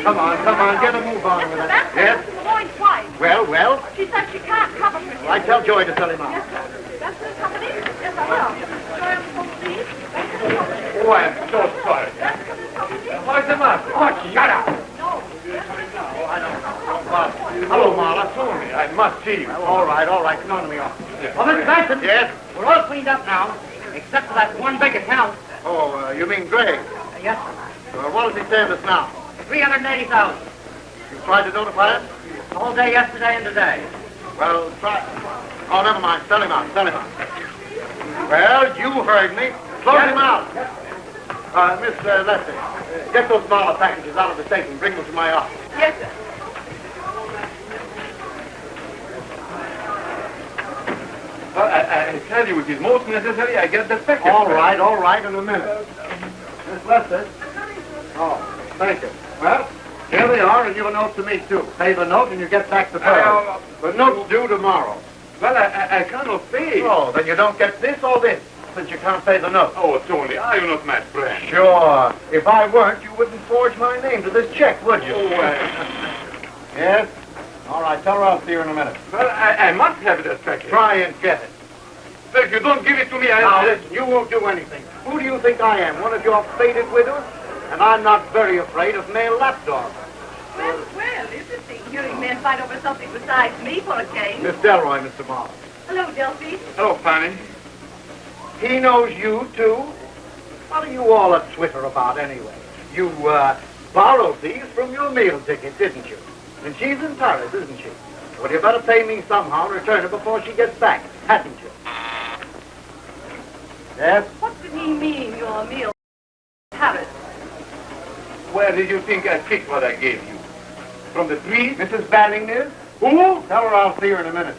Come on, get a move on with it. Yes? Lloyd's wife. Well? She said she can't cover for him. I tell Joy to tell him out. Yes, sir. That's the company? Yes, I will. Joy, I'm supposed to leave. Oh, I'm so sorry. What's the matter? Oh, shut up. No. Hello, Marla. Tony, I must see you. All right. Come on to me office. Well, Mr. Benson. Yes? We're all cleaned up now, except for that one big account. Oh, you mean Greg? Yes, sir. What does he say of us now? 380,000. You tried to notify us? The whole day yesterday and today. Well, try. Oh, never mind. Sell him out. Well, you heard me. Close him out. Miss Lester, get those smaller packages out of the safe and bring them to my office. Yes, sir. Well, I tell you, it is most necessary I get the package. All right, in a minute. Miss Lester. Oh, thank you. Well, here they are, and your note to me, too. Pay the note, and you get back the bill. The note's due tomorrow. Well, I cannot pay. Oh, then you don't get this or this, since you can't pay the note. Oh, Tony, are you not my friend? Sure. If I weren't, you wouldn't forge my name to this check, would you? Oh, Yes? All right, tell her I'll see her in a minute. Well, I must have that package. Try and get it. Well, if you don't give it to me, Now, listen, you won't do anything. Who do you think I am, one of your faded widows? And I'm not very afraid of male lapdogs. Well, interesting. Hearing men fight over something besides me for a change. Miss Delroy, Mr. Marlowe. Hello, Delphi. Hello, Fanny. He knows you, too? What are you all at Twitter about, anyway? You, borrowed these from your meal ticket, didn't you? And she's in Paris, isn't she? Well, you better pay me somehow and return it before she gets back, hadn't you? Yes? What did he mean, your meal? Paris. Where did you think I picked what I gave you? From the tree? Mrs. Banning is? Who? Tell her I'll see her in a minute.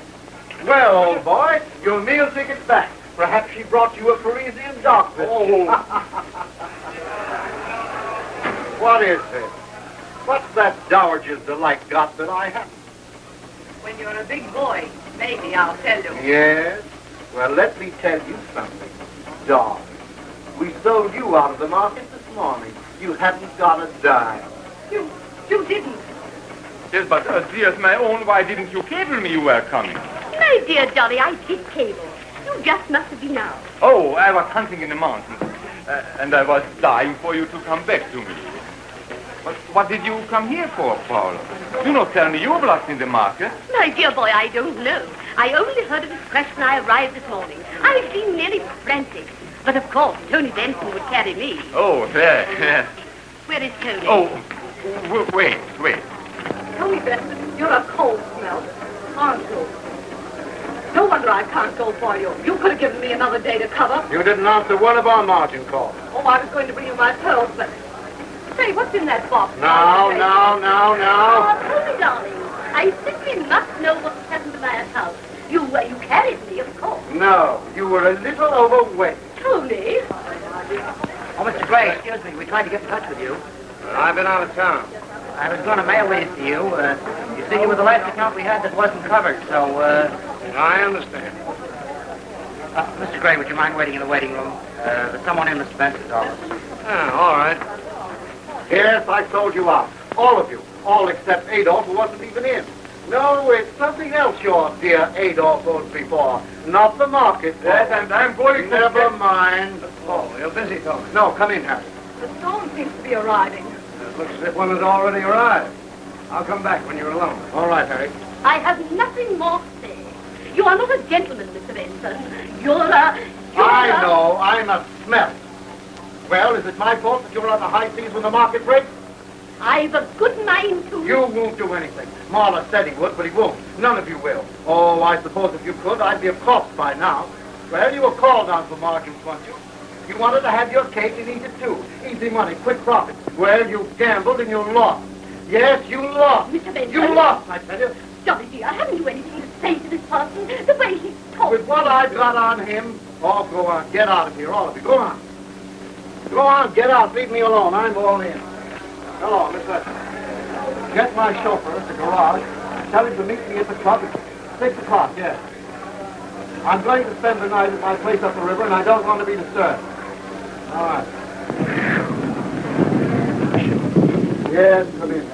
Well, old boy, your meal ticket's back. Perhaps she brought you a Parisian dog biscuit. Oh. What is this? What's that dowager's delight got that I haven't? When you're a big boy, maybe I'll tell you. Yes? Well, let me tell you something. Dog. We sold you out of the market this morning. You haven't got a dime. You didn't. Yes, but dear, my own, why didn't you cable me you were coming? My dear Dolly, I did cable. You just must have been out. Oh, I was hunting in the mountains, and I was dying for you to come back to me. But what did you come here for, Paul? Do not tell me you were lost in the market. My dear boy, I don't know. I only heard of his crash when I arrived this morning. I've been nearly frantic. But of course, Tony Benson would carry me. Oh, there. Where is Tony? Oh, wait. Tony Benson, you're a cold smell, aren't you? No wonder I can't go for you. You could have given me another day to cover. You didn't answer one of our margin calls. Oh, I was going to bring you my pearls, but... Say, what's in that box? No. Oh, Tony, darling, I simply must know what's happened to my account. You carried me, of course. No, you were a little overweight. Tony? Oh, Mr. Gray, excuse me. We tried to get in touch with you. I've been out of town. I was going to mail these to you. You see, you were the last account we had that wasn't covered, so, I understand. Mr. Gray, would you mind waiting in the waiting room? There's someone in Mr. Benson's office. Yeah, all right. Yes, I sold you out. All of you. All except Adolf, who wasn't even in. No, it's something else your dear Adolf owes me for. Not the market. Yes, and I'm going to... Never mind. Oh, you're busy, Tony. No, come in, Harry. The storm seems to be arriving. It looks as if one has already arrived. I'll come back when you're alone. All right, Harry. I have nothing more to say. You are not a gentleman, Mr. Benson. I know. I'm a smell. Well, is it my fault that you're on the high seas when the market breaks? I've a good mind to... You won't do anything. Marla said he would, but he won't. None of you will. Oh, I suppose if you could, I'd be a corpse by now. Well, you were called on for margins, weren't you? You wanted to have your cake and eat it too. Easy money, quick profit. Well, you gambled and you lost. Yes, you lost. Mr. Benson. You lost, I tell you. Dolly, dear, haven't you anything to say to this person? The way he talks. With what I've got on him, oh, go on. Get out of here, all of you. Go on. Go on, get out. Leave me alone. I'm all in. Hello, Miss Lester. Get my chauffeur at the garage. Tell him to meet me at the club at 6 o'clock, yes. I'm going to spend the night at my place up the river, and I don't want to be disturbed. All right. Yes, come in,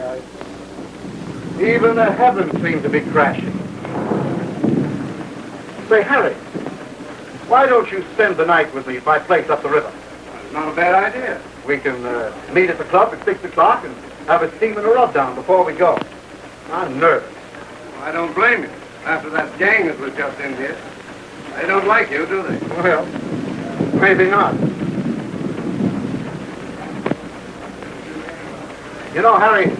Even the heavens seem to be crashing. Say, Harry, why don't you spend the night with me at my place up the river? It's not a bad idea. We can meet at the club at 6 o'clock and have a steam and a rub down before we go. I'm nervous. Well, I don't blame you. After that gang that was just in here. They don't like you, do they? Well, maybe not. You know, Harry,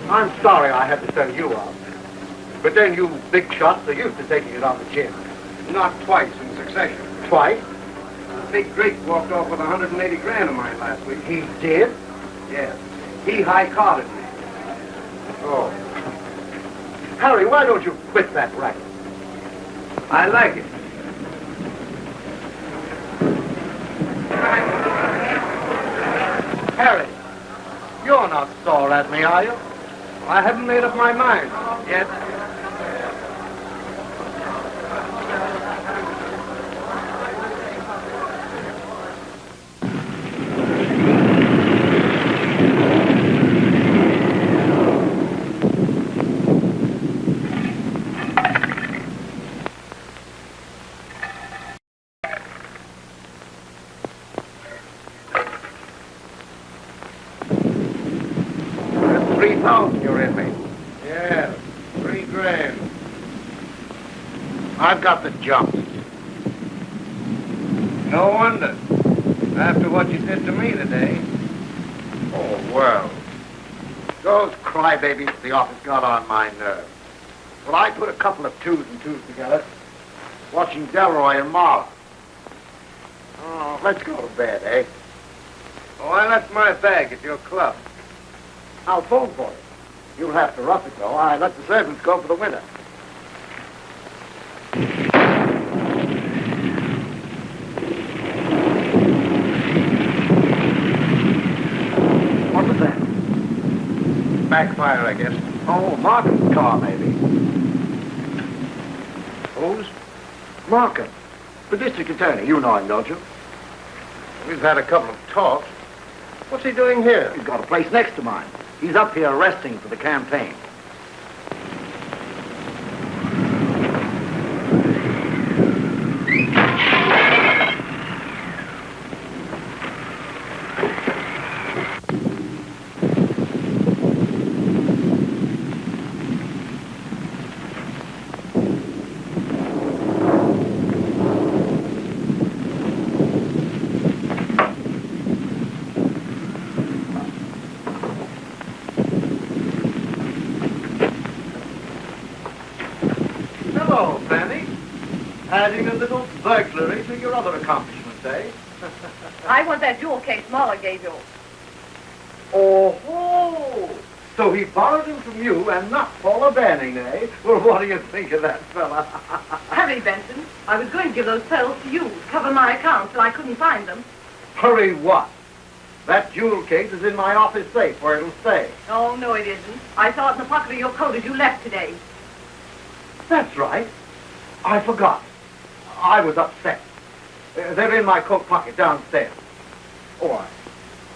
I'm sorry I had to send you out. But then you big shots are used to taking it on the chin. Not twice in succession. Twice? Big Greek walked off with 180 grand of mine last week. He did? Yes. He high-carded me. Oh. Harry, why don't you quit that racket? I like it. Harry, you're not sore at me, are you? I haven't made up my mind yet. You're in me. Yeah, 3 grand. I've got the jump. No wonder. After what you did to me today. Oh, well. Those crybabies at the office got on my nerves. Well, I put a couple of 2s and 2s together, watching Delroy and Mark. Oh, let's go to bed, eh? Oh, I left my bag at your club. I'll phone for it. You'll have to rough it, though. I let the servants go for the winter. What was that? Backfire, I guess. Oh, Markham's car, maybe. Whose? Markham, the district attorney. You know him, don't you? We've had a couple of talks. What's he doing here? He's got a place next to mine. He's up here resting for the campaign. Adding a little burglary to your other accomplishments, eh? I want that jewel case Mahler gave you. Oh, so he borrowed him from you and not Paula Banning, eh? Well, what do you think of that fella? Hurry, Benson. I was going to give those pearls to you to cover my account till I couldn't find them. Hurry what? That jewel case is in my office safe where it'll stay. Oh, no, it isn't. I saw it in the pocket of your coat as you left today. That's right. I forgot. I was upset. They're in my coat pocket downstairs. Oh,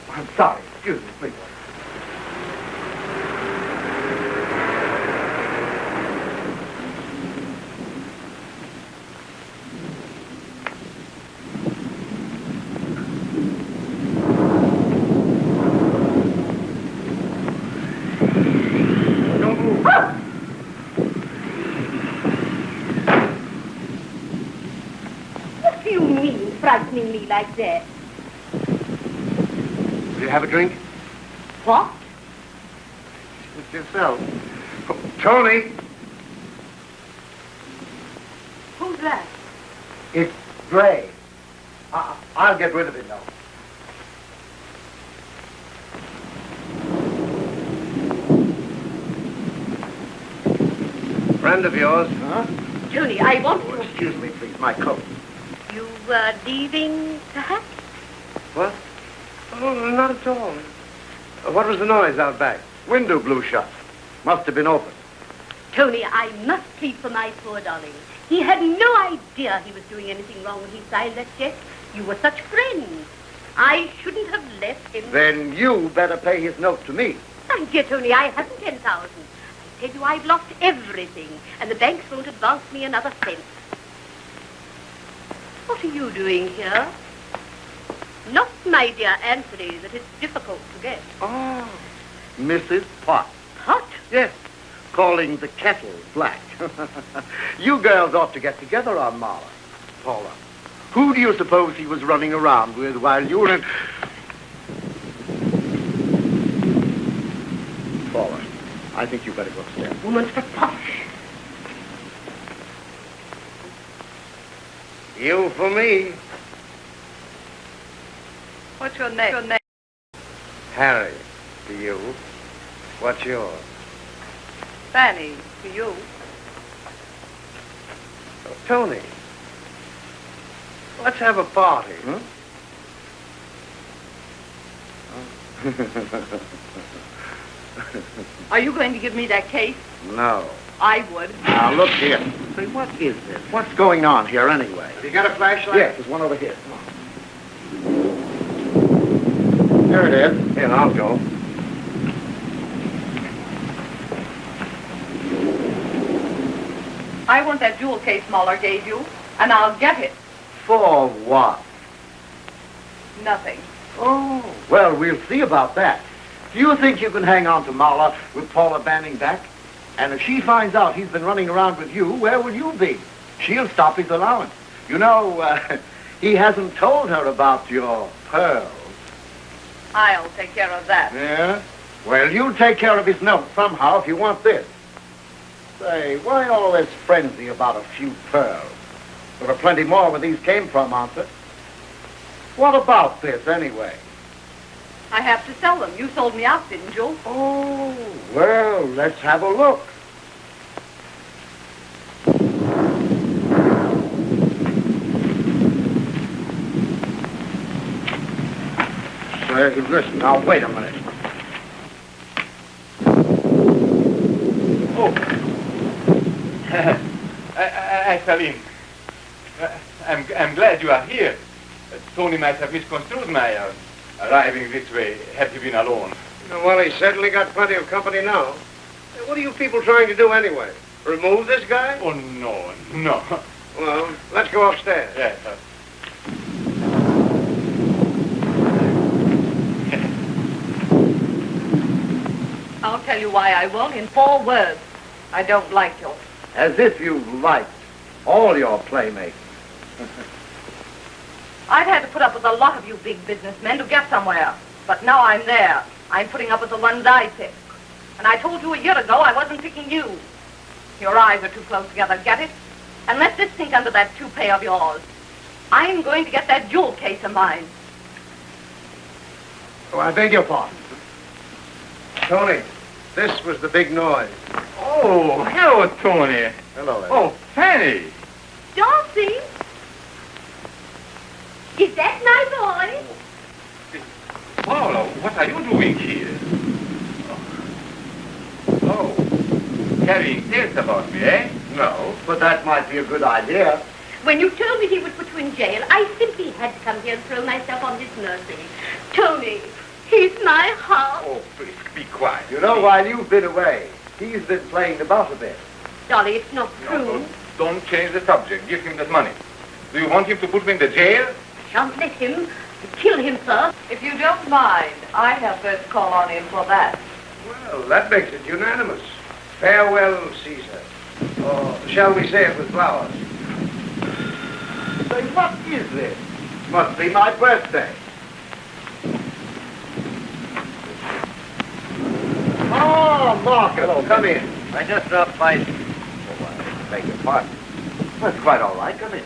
I'm sorry. Excuse me, please. Don't move. What do you mean, frightening me like that? Will you have a drink? What? It's yourself. Oh, Tony! Who's that? It's Gray. I'll get rid of it now. Friend of yours? Huh? Tony, I want Oh, to... excuse me, please. My coat. You were leaving, perhaps? What? Oh, not at all. What was the noise out back? Window blew shut. Must have been open. Tony, I must plead for my poor darling. He had no idea he was doing anything wrong when he signed that check. You were such friends. I shouldn't have left him. Then you better pay his note to me. My dear Tony, I haven't 10,000. I tell you I've lost everything, and the banks won't advance me another cent. What are you doing here? Not, my dear Anthony, that it's difficult to get. Oh, Mrs. Pot. Pot? Yes, calling the kettle black. You girls ought to get together on Marla. Paula, who do you suppose he was running around with while you were in... Paula, I think you better go upstairs. Woman for posh. You for me. What's your name? Harry, to you. What's yours? Fanny, to you. Oh, Tony. Let's have a party. Huh? Are you going to give me that case? No. I would. Now, look here. Say, what is this? What's going on here, anyway? Have you got a flashlight? Yes, there's one over here. Come on. There it is. Here, I'll go. I want that jewel case Muller gave you, and I'll get it. For what? Nothing. Oh, well, we'll see about that. Do you think you can hang on to Marla with Paula Banning back? And if she finds out he's been running around with you, where will you be? She'll stop his allowance. You know, he hasn't told her about your pearls. I'll take care of that. Yeah? Well, you take care of his note somehow if you want this. Say, why all this frenzy about a few pearls? There were plenty more where these came from, aren't there? What about this, anyway? I have to sell them. You sold me out, didn't you? Oh, well, let's have a look. Say, listen, now, wait a minute. Oh. Salim. I'm glad you are here. Tony might have misconstrued my arriving this way had you been alone. Well, he's certainly got plenty of company now. Hey, what are you people trying to do anyway? Remove this guy? Oh, no, no. Well, let's go upstairs. Yes, I'll tell you why I won't in 4 words. I don't like you. As if you liked all your playmates. I've had to put up with a lot of you big businessmen to get somewhere. But now I'm there. I'm putting up with the ones I pick. And I told you a year ago I wasn't picking you. Your eyes are too close together, get it? And let this sink under that toupee of yours. I'm going to get that jewel case of mine. Oh, I beg your pardon. Tony, this was the big noise. Oh, hello, Tony. Hello there. Oh, Fanny. Darcy? Is that my boy? Paula, what are you doing here? Oh, carrying tales about me, eh? No, but that might be a good idea. When you told me he would put you in jail, I simply had to come here and throw myself on his mercy. Tony, he's my heart. Oh, please, be quiet. You know, while you've been away, he's been playing about a bit. Dolly, it's not true. No, don't change the subject. Give him that money. Do you want him to put me in the jail? I shan't let him. Kill him first. If you don't mind, I have first call on him for that. Well, that makes it unanimous. Farewell, Caesar. Or shall we say it with flowers? Say, what is this? Must be my birthday. Oh, Markham. Hello, come in. I just dropped by. Oh, I beg your pardon. That's quite all right. Come in.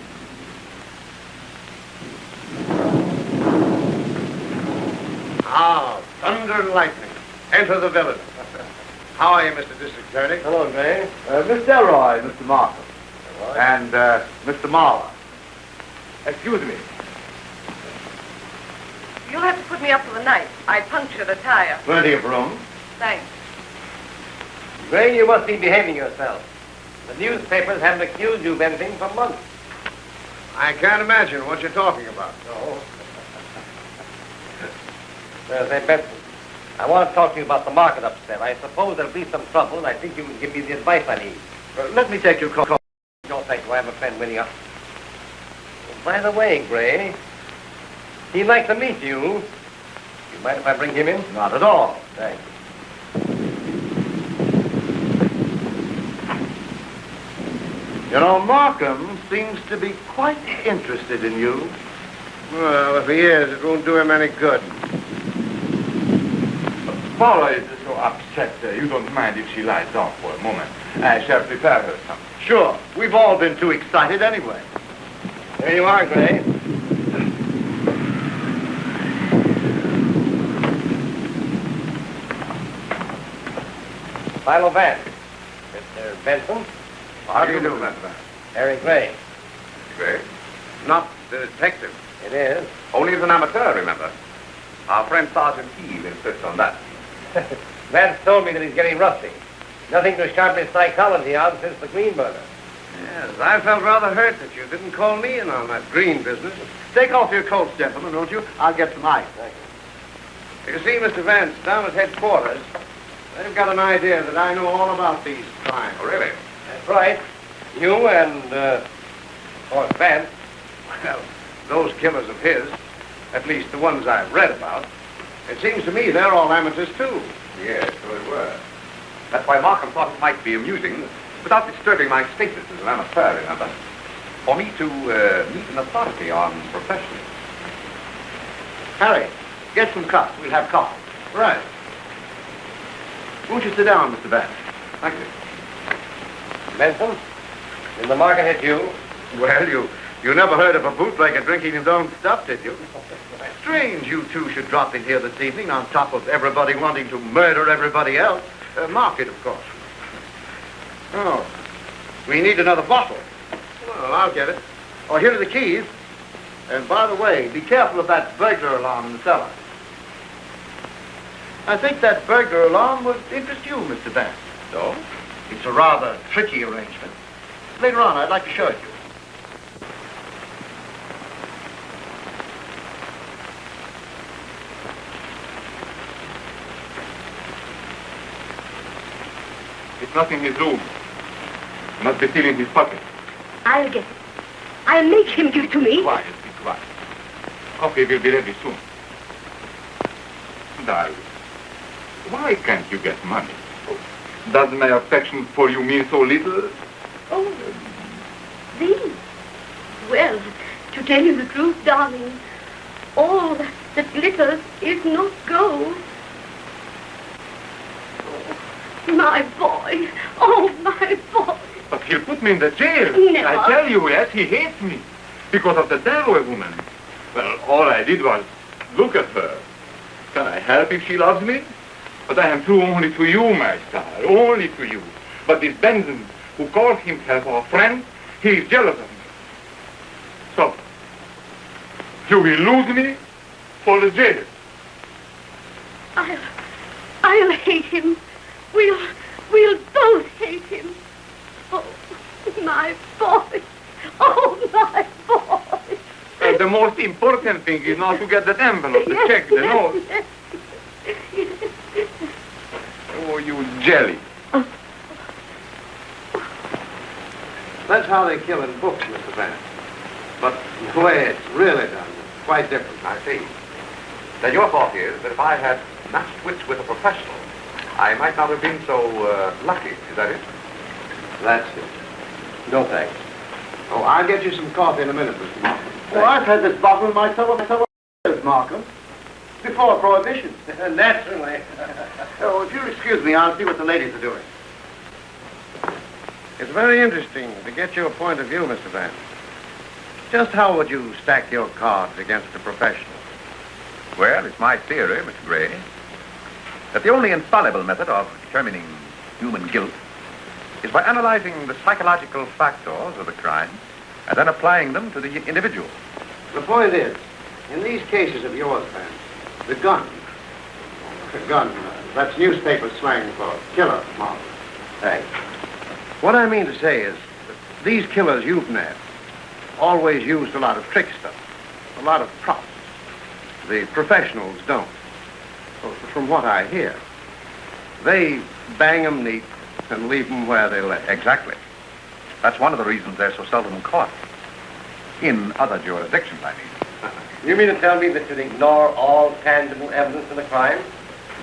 Ah, thunder and lightning. Enter the villain. How are you, Mr. District Attorney? Hello, Jane. Miss Delroy, Mr. Markham. And Mr. Marla. Excuse me. You'll have to put me up for the night. I punctured a tire. Plenty of room. Thanks. Gray, you must be behaving yourself. The newspapers haven't accused you of anything for months. I can't imagine what you're talking about. No. Say, Benson, I want to talk to you about the market upset. I suppose there'll be some trouble, and I think you can give me the advice I need. Let me take your call. No, thank you. I have a friend waiting up. Oh, by the way, Gray, he'd like to meet you. You mind if I bring him in? Not at all. Thanks. You know, Markham seems to be quite interested in you. Well, if he is, it won't do him any good. Paula is so upset. You don't mind if she lies down for a moment. I shall prepare her something. Sure. We've all been too excited anyway. There you are, Gray. Philo Vance. Mr. Benson. How do you do, Mr. Vance? Harry Gray. Gray? Not the detective. It is. Only as an amateur, remember. Our friend Sergeant Heath insists on that. Vance told me that he's getting rusty. Nothing to sharpen his psychology on since the Green murder. Yes, I felt rather hurt that you didn't call me in on that green business. Take off your coats, gentlemen, won't you? I'll get some ice. Thank you. You see, Mr. Vance, down at headquarters, they've got an idea that I know all about these crimes. Oh, really? That's right. You and, of course, Vance. Well, those killers of his, at least the ones I've read about, it seems to me they're all amateurs, too. Yes, so it were. That's why Markham thought it might be amusing, without disturbing my status as an amateur, remember, for me to meet an authority on profession. Harry, get some cups. We'll have coffee. Right. Won't you sit down, Mr. Vance? Thank you. Benson, did the market hit you? Well, you never heard of a bootlegger drinking his own stuff, did you? Strange you two should drop in here this evening on top of everybody wanting to murder everybody else. Market, of course. Oh, we need another bottle. Well, I'll get it. Oh, here are the keys. And by the way, be careful of that burglar alarm in the cellar. I think that burglar alarm would interest you, Mr. Vance. So? It's a rather tricky arrangement. Later on, I'd like to show it to you. It's not in his room. Must be still in his pocket. I'll get it. I'll make him give it to me. Quiet, be quiet. Coffee will be ready soon. Darling, why can't you get money? Does my affection for you mean so little? Oh, these. Well, to tell you the truth, darling, all that glitters is not gold. Oh, my boy. Oh, my boy. But he'll put me in the jail. Never. I tell you, yes, he hates me. Because of the Broadway woman. Well, all I did was look at her. Can I help if she loves me? But I am true only to you, my star, only to you. But this Benson, who calls himself our friend, he is jealous of me. So, you will lose me for the jail. I'll hate him. We'll both hate him. Oh, my boy. Oh, my boy. The most important thing is not to get that envelope, the check, the note. Oh, you jelly. That's how they kill in books, Mr. Vance. But the way it's really done is quite different. I see. Then your thought is that if I had matched wits with a professional, I might not have been so lucky. Is that it? That's it. No thanks. Oh, I'll get you some coffee in a minute, Mr. Markham. Well, I've had this bottle in my cellar for years, Markham. Before Prohibition. Naturally. Oh, if you'll excuse me, I'll see what the ladies are doing. It's very interesting to get your point of view, Mr. Vance. Just how would you stack your cards against a professional? Well, it's my theory, Mr. Gray, that the only infallible method of determining human guilt is by analyzing the psychological factors of the crime and then applying them to the individual. The point is, in these cases of yours, Vance, the gun, that's newspaper slang for killer, Mark. Thanks. What I mean to say is that these killers you've nabbed always used a lot of trick stuff, a lot of props. The professionals don't. Well, from what I hear, they bang 'em neat and leave 'em where they lay. Exactly. That's one of the reasons they're so seldom caught. In other jurisdictions, I mean. You mean to tell me that you'd ignore all tangible evidence of the crime?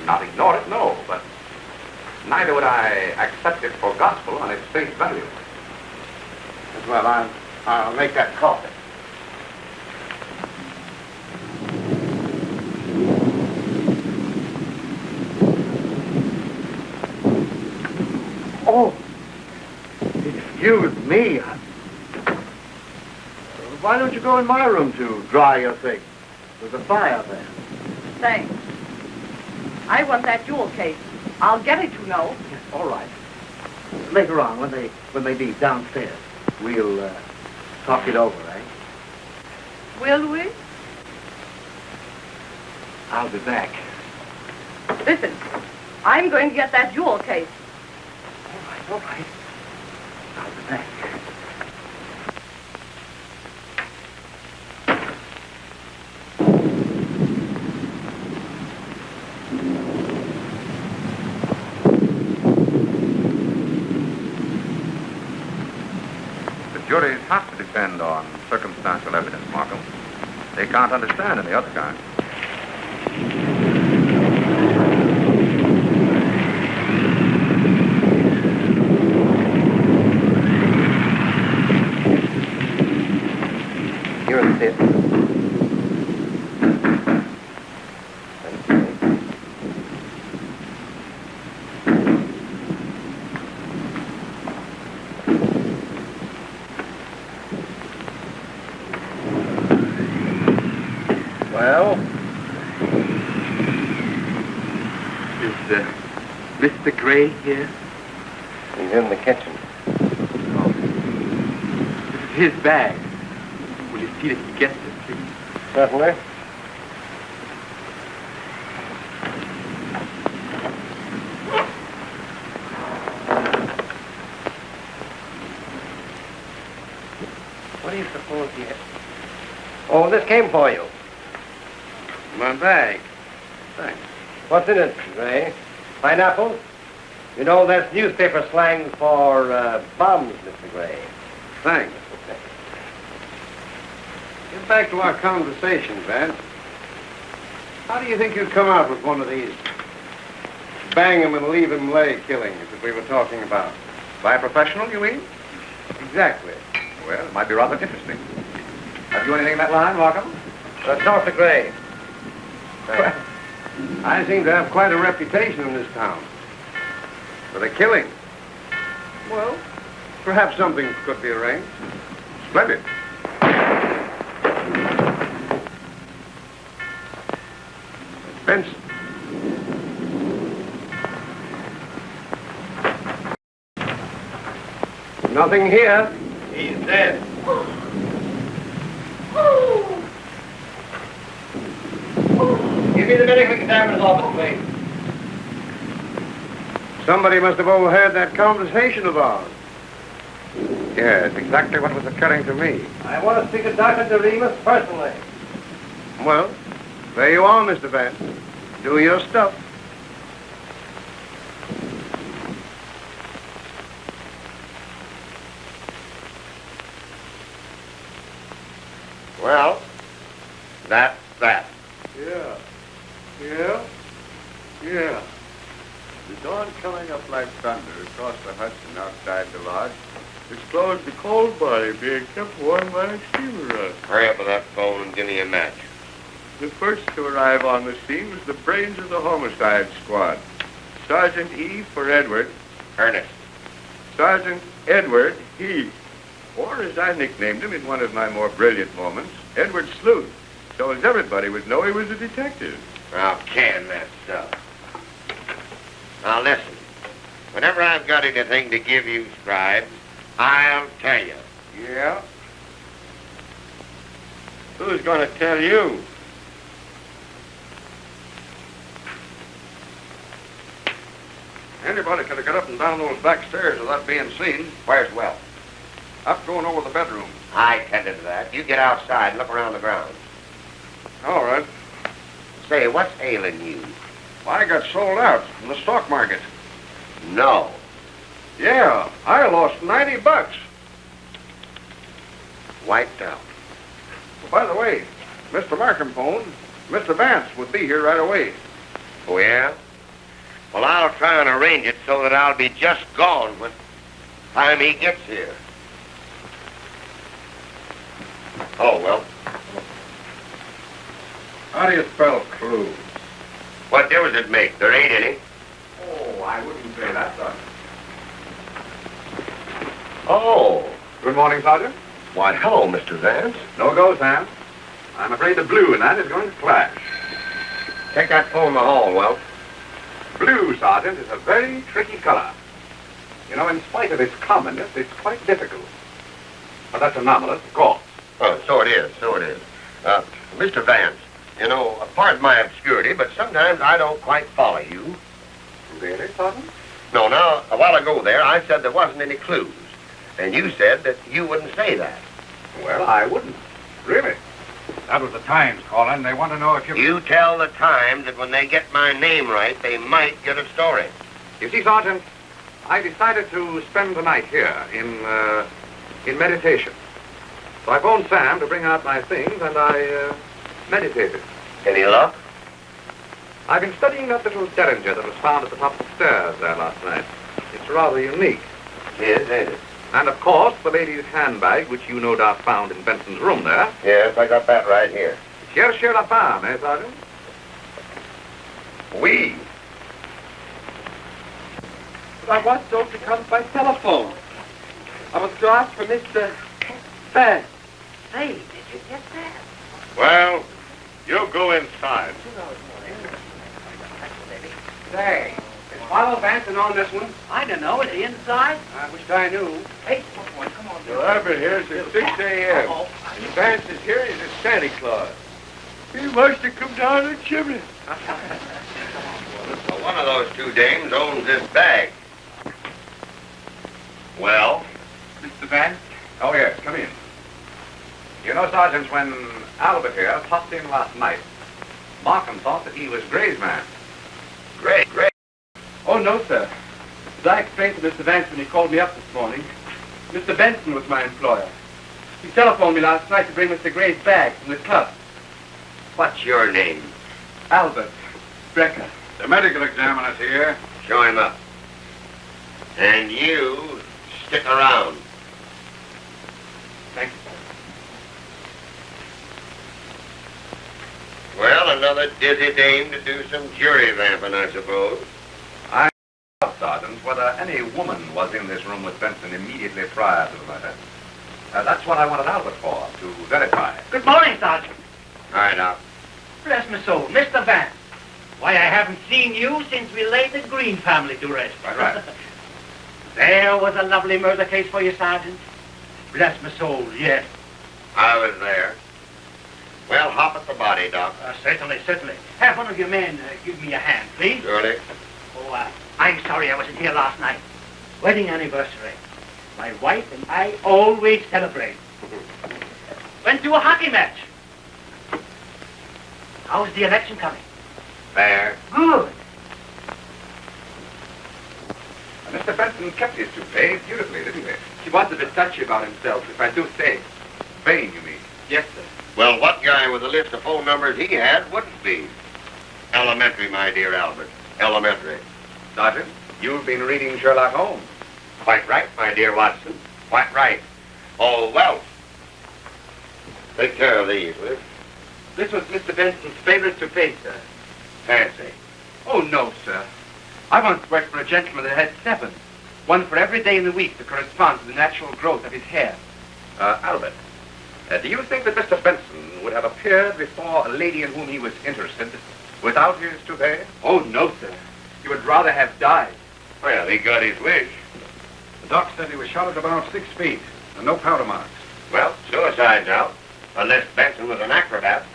Not ignore it, no, but neither would I accept it for gospel on its face value. Well, I'll make that coffee. Oh, excuse me. Why don't you go in my room to dry your things? There's a fire there. Thanks. I want that jewel case. I'll get it, you know. Yes, all right. Later on, when they leave downstairs, we'll talk it over, eh? Will we? I'll be back. Listen, I'm going to get that jewel case. All right. I'll be back. Juries have to depend on circumstantial evidence, Markham. They can't understand any other kind. You're in the theater. Well? Is Mr. Gray here? He's in the kitchen. Oh. This is his bag. Will you see that he gets it, please? Certainly. What do you suppose he has? Oh, this came for you. My bag. Thanks. What's in it, Gray? Pineapple? You know, that's newspaper slang for bombs, Mr. Gray. Thanks. Get back to our conversation, Vance. How do you think you'd come out with one of these bang 'em and leave 'em lay killings that we were talking about? By a professional, you mean? Exactly. Well, it might be rather interesting. Have you anything in that line, Markham? Talk to Gray. Well, I seem to have quite a reputation in this town. For the killing. Well, perhaps something could be arranged. Splendid. Benson. Nothing here. He's dead. Give me the medical examiner's office, please. Somebody must have overheard that conversation of ours. Yes, exactly what was occurring to me. I want to speak to Dr. Doremus personally. Well, there you are, Mr. Vance. Do your stuff. Well, that's that. Yeah. The dawn coming up like thunder across the Hudson outside the lodge disclosed the cold body being kept warm by a steamer run. Hurry up with that phone and give me a match. The first to arrive on the scene was the brains of the homicide squad. Sergeant E. for Edward. Ernest. Sergeant Edward Heath. Or, as I nicknamed him in one of my more brilliant moments, Edward Sleuth. So as everybody would know he was a detective. I'll can that stuff. Now listen. Whenever I've got anything to give you, Scribe, I'll tell you. Yeah? Who's going to tell you? Anybody could have got up and down those back stairs without being seen. Where's well? I'm going over the bedroom. I tended to that. You get outside and look around the grounds. All right. Say, what's ailing you? I got sold out in the stock market. No. Yeah, I lost $90. Wiped out. By the way, Mr. Markham phoned. Mr. Vance would be here right away. Oh, yeah? Well, I'll try and arrange it so that I'll be just gone when time he gets here. Oh, well. How do you spell clues? What difference it make? There ain't any. Oh, I wouldn't say that, Sergeant. Oh. Good morning, Sergeant. Why, hello, Mr. Vance. No go, Sam. I'm afraid the blue in that is going to clash. Take that phone in the hall, Welch. Blue, Sergeant, is a very tricky color. You know, in spite of its commonness, it's quite difficult. But that's anomalous, of course. Oh, so it is, Mr. Vance, you know, pardon my obscurity, but sometimes I don't quite follow you. Really, Sergeant? No, now, a while ago there, I said there wasn't any clues. And you said that you wouldn't say that. Well, I wouldn't. Really. That was the Times calling. They want to know if you... You tell the Times that when they get my name right, they might get a story. You see, Sergeant, I decided to spend the night here in meditation. So I phoned Sam to bring out my things, and I meditated. Any luck? I've been studying that little derringer that was found at the top of the stairs there last night. It's rather unique. Yes, ain't it? And, of course, the lady's handbag, which you no doubt found in Benson's room there. Yes, I got that right here. Cherchez la femme, eh, Sergeant? Oui. I was told to come by telephone. I was to ask for Mr. Vance. Say, did you get that? Well, you go inside. Say, is Philo Vance on this one? I don't know. Is he inside? I wished I knew. Hey, boy, come on. Well, I've been here since 6 a.m. Vance is here. He's a Santa Claus. He must have come down the chimney. So one of those two dames owns this bag. Well? Mr. Vance? Oh, yes, come in. You know, Sergeant, when Albert here popped in last night, Markham thought that he was Gray's man. Great. Oh, no, sir. As I explained to Mr. Vance when he called me up this morning, Mr. Benson was my employer. He telephoned me last night to bring Mr. Gray's bag from the club. What's your name? Albert Brecker. The medical examiner's here. Show him up. And you stick around. Thank you, sir. Well, another dizzy dame to do some jury vamping, I suppose. Sergeant, whether any woman was in this room with Benson immediately prior to the murder. That's what I wanted Albert for, to verify. Good morning, Sergeant. All right, now. Bless my soul, Mr. Vance. Why, I haven't seen you since we laid the Green family to rest. Right. There was a lovely murder case for you, Sergeant. Bless my soul, yes. I was there. Well, hop at the body, Doc. Certainly. Have one of your men give me a hand, please. Surely. Oh, I'm sorry I wasn't here last night. Wedding anniversary. My wife and I always celebrate. Went to a hockey match. How's the election coming? Fair. Good. Mr. Benson kept his toupee beautifully, didn't he? He was a bit touchy about himself, if I do say. Vain, you mean? Yes, sir. Well, what guy with a list of phone numbers he had wouldn't be? Elementary, my dear Albert. Elementary. Sergeant, you've been reading Sherlock Holmes. Quite right, my dear Watson. Quite right. Oh, well. Take care of these, will you? This was Mr. Benson's favorite toupee, sir. Fancy. Oh, no, sir. I once worked for a gentleman that had 7. One for every day in the week to correspond to the natural growth of his hair. Albert, do you think that Mr. Benson would have appeared before a lady in whom he was interested without his toupee? Oh, no, sir. He would rather have died. Well, he got his wish. The doc said he was shot at about 6 feet, and no powder marks. Well, suicide's out. Unless Benson was an acrobat.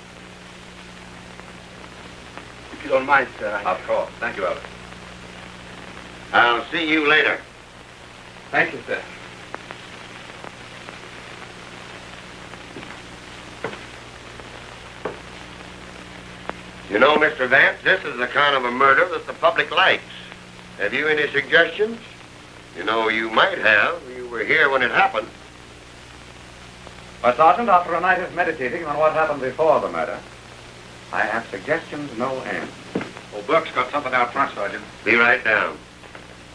If you don't mind, sir. Of course. Thank you, Albert. I'll see you later. Thank you, sir. You know, Mr. Vance, this is the kind of a murder that the public likes. Have you any suggestions? You know, you might have. You were here when it happened. Well, Sergeant, after a night of meditating on what happened before the murder, I have suggestions no end. Oh, Buck's got something out front, Sergeant. Be right down.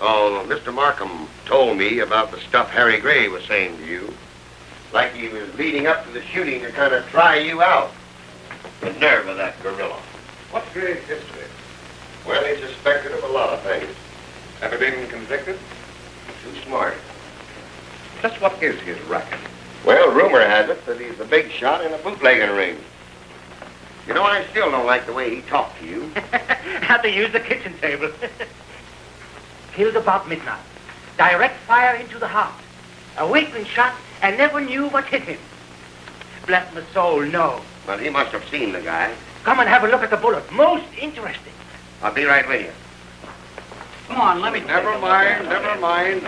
Oh, Mr. Markham told me about the stuff Harry Gray was saying to you. Like he was leading up to the shooting to kind of try you out. The nerve of that gorilla. What's Gray's history? Well, he's suspected of a lot of things. Ever been convicted? Too smart. Just what is his racket? Well, rumor has it that he's the big shot in a bootlegging ring. You know, I still don't like the way he talked to you. Had to use the kitchen table. Killed about midnight. Direct fire into the heart. A weakling shot and never knew what hit him. Bless my soul, no. Well, he must have seen the guy. Come and have a look at the bullet. Most interesting. I'll be right with you. Come on, let me... Never mind.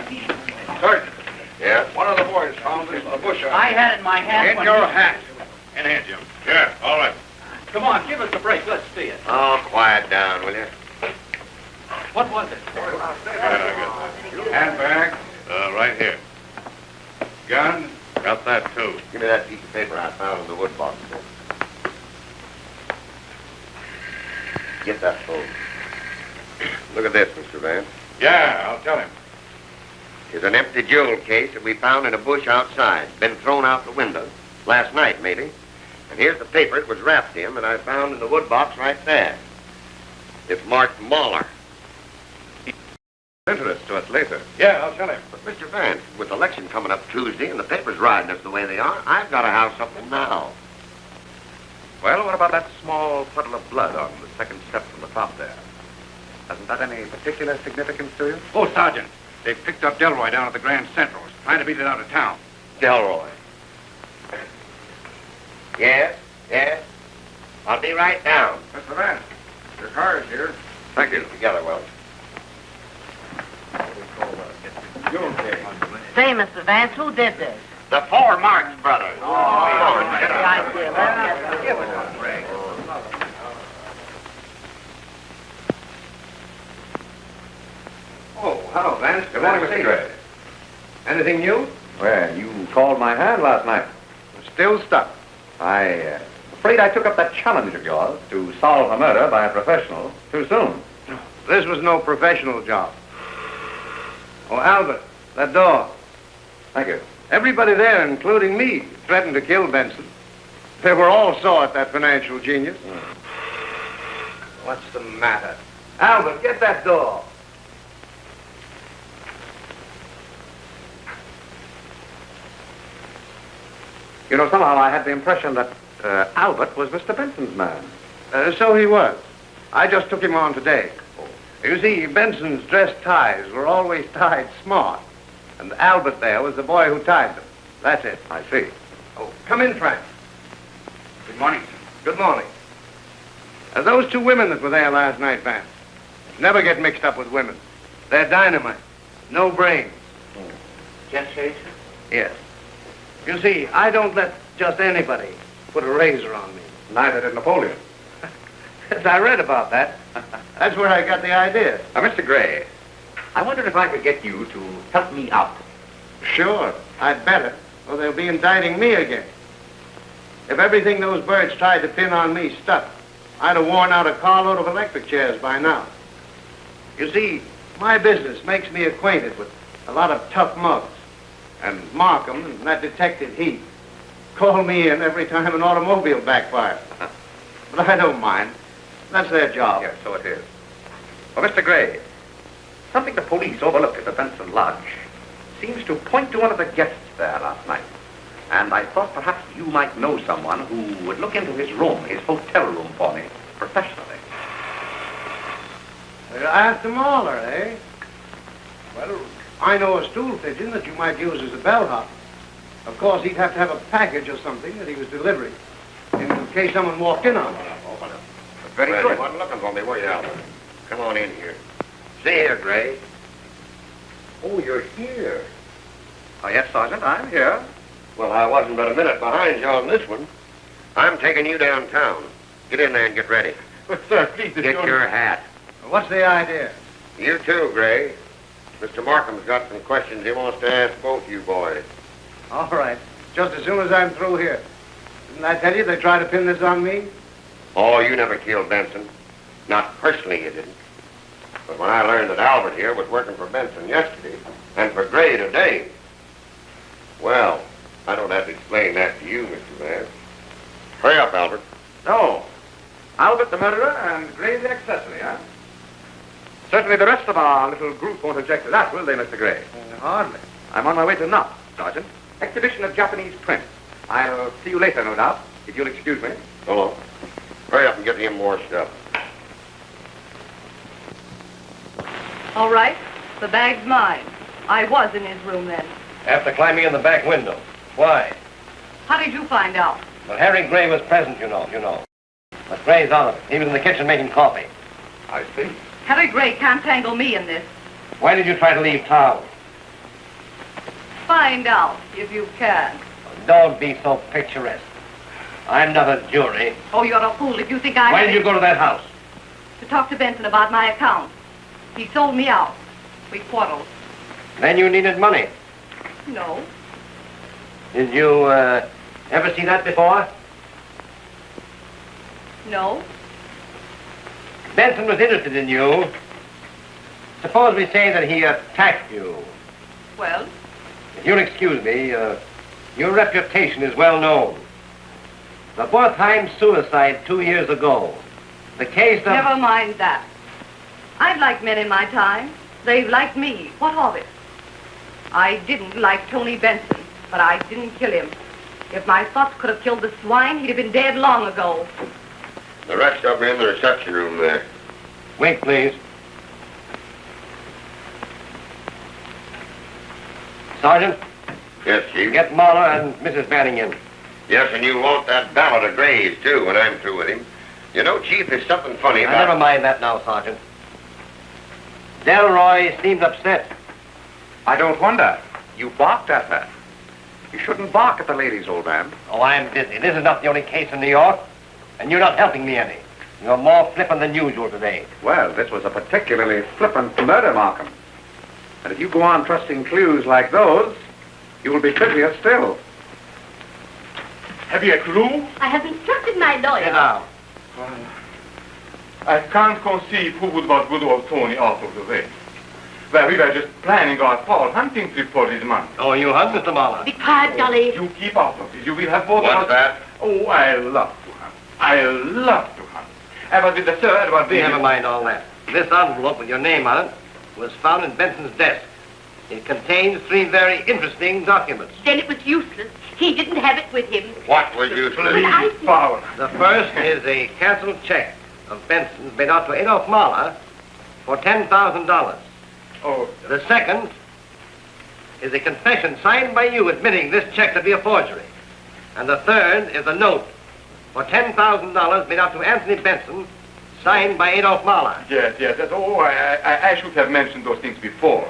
Sergeant. Yeah? One of the boys found this in the bush. I had it in my hand. In your hat. In here, Jim. Yeah, all right. Come on, give us a break. Let's see it. Oh, quiet down, will you? What was it? Handbag? Right here. Gun? Got that, too. Give me that piece of paper I found in the wood box there. Get that phone. Look at this, Mr. Vance. Yeah, I'll tell him. Here's an empty jewel case that we found in a bush outside. Been thrown out the window. Last night, maybe. And here's the paper it was wrapped in that I found in the wood box right there. It's marked Mahler. Interest to us later. Yeah, I'll tell him. But, Mr. Vance, with the election coming up Tuesday and the papers riding us the way they are, I've got to have something now. Well, what about that small puddle of blood on the second step from the top there? Hasn't that any particular significance to you? Oh, Sergeant. They've picked up Delroy down at the Grand Central. Trying to beat it out of town. Delroy. Yes? I'll be right down. Mr. Vance, your car is here. Thank you. Together, Wells. Say, Mr. Vance, who did this? The four Marx brothers. Oh, hello, Vance. Good morning, Mr. Gray. Anything new? Well, you called my hand last night. Still stuck. I'm afraid I took up that challenge of yours to solve a murder by a professional too soon. This was no professional job. Oh, Albert, that door. Thank you. Everybody there, including me, threatened to kill Benson. They were all saw at that financial genius. What's the matter? Albert, get that door. You know, somehow I had the impression that Albert was Mr. Benson's man. So he was. I just took him on today. You see, Benson's dress ties were always tied smart. And Albert there was the boy who tied them. That's it. I see. Oh, come in, Frank. Good morning. Good morning. Those two women that were there last night, Vance, never get mixed up with women. They're dynamite. No brains. Just say so. Yes. You see, I don't let just anybody put a razor on me. Neither did Napoleon. Yes, I read about that. That's where I got the idea. Now, Mr. Gray, I wondered if I could get you to help me out. Sure, I'd better, or they'll be indicting me again. If everything those birds tried to pin on me stuck, I'd have worn out a carload of electric chairs by now. You see, my business makes me acquainted with a lot of tough mugs. And Markham and that detective Heath call me in every time an automobile backfires. But I don't mind. That's their job. Yes, so it is. Well, Mr. Gray, something the police overlooked at the Benson Lodge seems to point to one of the guests there last night. And I thought perhaps you might know someone who would look into his room, his hotel room for me, professionally. After Mahler, eh? Well, I know a stool pigeon that you might use as a bellhop. Of course, he'd have to have a package or something that he was delivering, in case someone walked in on him. Very Well, good. you wasn't looking for me, were you, Albert? Come on in here. See here, Gray. Oh, you're here. Oh, yes, Sergeant, I'm here. Well, I wasn't but a minute behind you on this one. I'm taking you downtown. Get in there and get ready. But, sir, please, Get your hat. What's the idea? You too, Gray. Mr. Markham's got some questions he wants to ask both you boys. All right. Just as soon as I'm through here. Didn't I tell you they tried to pin this on me? Oh, you never killed Benson. Not personally, you didn't. But when I learned that Albert here was working for Benson yesterday and for Gray today, well, I don't have to explain that to you, Mr. Vance. Hurry up, Albert. No. Albert the murderer and Gray the accessory, huh? Certainly the rest of our little group won't object to that, will they, Mr. Gray? Hardly. I'm on my way to Knox, Sergeant. Exhibition of Japanese prints. I'll see you later, no doubt, if you'll excuse me. Hello. Hurry up and get him more stuff. All right. The bag's mine. I was in his room then. After climbing in the back window. Why? How did you find out? Well, Harry Gray was present, you know. But Gray's out of it. He was in the kitchen making coffee. I see. Harry Gray can't tangle me in this. Why did you try to leave town? Find out, if you can. Don't be so picturesque. I'm not a jury. Oh, you're a fool if you think I... Why did you go to that house? To talk to Benson about my account. He sold me out. We quarreled. Then you needed money. No. Did you, ever see that before? No. Benson was interested in you. Suppose we say that he attacked you. Well? If you'll excuse me, your reputation is well known. The Wertheim suicide 2 years ago. The case of... Never mind that. I've liked men in my time. They've liked me. What of it? I didn't like Tony Benson, but I didn't kill him. If my thoughts could have killed the swine, he'd have been dead long ago. The rest of them are in the reception room there. Wait, please. Sergeant? Yes, Chief? Get Mahler and Mrs. Banning in. Yes, and you want that ballad of Gray's, too, when I'm through with him. You know, Chief, there's something funny about... Never mind that now, Sergeant. Delroy seemed upset. I don't wonder. You barked at her. You shouldn't bark at the ladies, old man. Oh, I'm busy. This is not the only case in New York, and you're not helping me any. You're more flippant than usual today. Well, this was a particularly flippant murder, Markham. And if you go on trusting clues like those, you will be busier still. Have you a clue? I have instructed my lawyer. Sit down. I can't conceive who would want good old Tony out of the way. Well, we were just planning our fall hunting trip for this month. Oh, you hunt, Mr. Mahler? Be quiet, Dolly. You keep out of it. You will have both of us... What's that? Oh, I love to hunt. I love to hunt. I was with the Sir Edward Davis. Never mind all that. This envelope with your name on it was found in Benson's desk. It contains 3 very interesting documents. Then it was useless. He didn't have it with him. What was you Please, Powell. The first is a canceled check of Benson's made out to Adolf Mahler for $10,000. Oh, The second is a confession signed by you admitting this check to be a forgery. And the third is a note for $10,000 made out to Anthony Benson, signed by Adolf Mahler. yes. Oh, I should have mentioned those things before.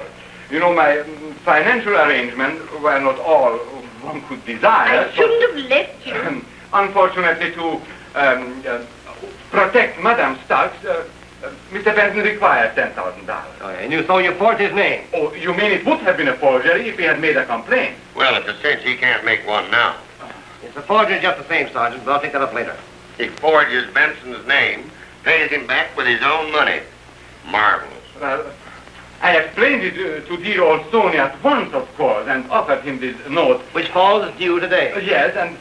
You know, my financial arrangements were not all one could desire. I shouldn't have left you. Unfortunately, to protect Madame Starks, Mr. Benson requires $10,000. Oh, and so you forged his name. Oh, you mean it would have been a forgery if he had made a complaint? Well, it's a cinch he can't make one now. It's a forgery just the same, Sergeant, but I'll take that up later. He forges Benson's name, pays him back with his own money. Marvelous. Well, I explained it to dear old Tony at once, of course, and offered him this note. Which falls due today. Yes, and...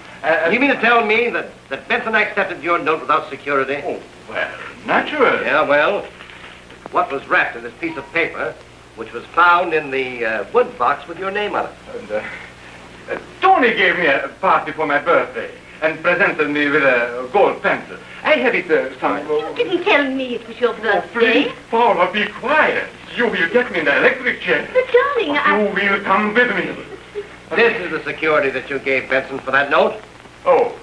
You mean to tell me that Benson accepted your note without security? Oh, well, naturally. Yeah, well, what was wrapped in this piece of paper, which was found in the wood box with your name on it? And, Tony gave me a party for my birthday and presented me with a gold pencil. I have it You didn't tell me it was your birthday. Please, Paula, be quiet. You will get me in the electric chair. But, darling, You will come with me. This is the security that you gave Benson for that note? Oh,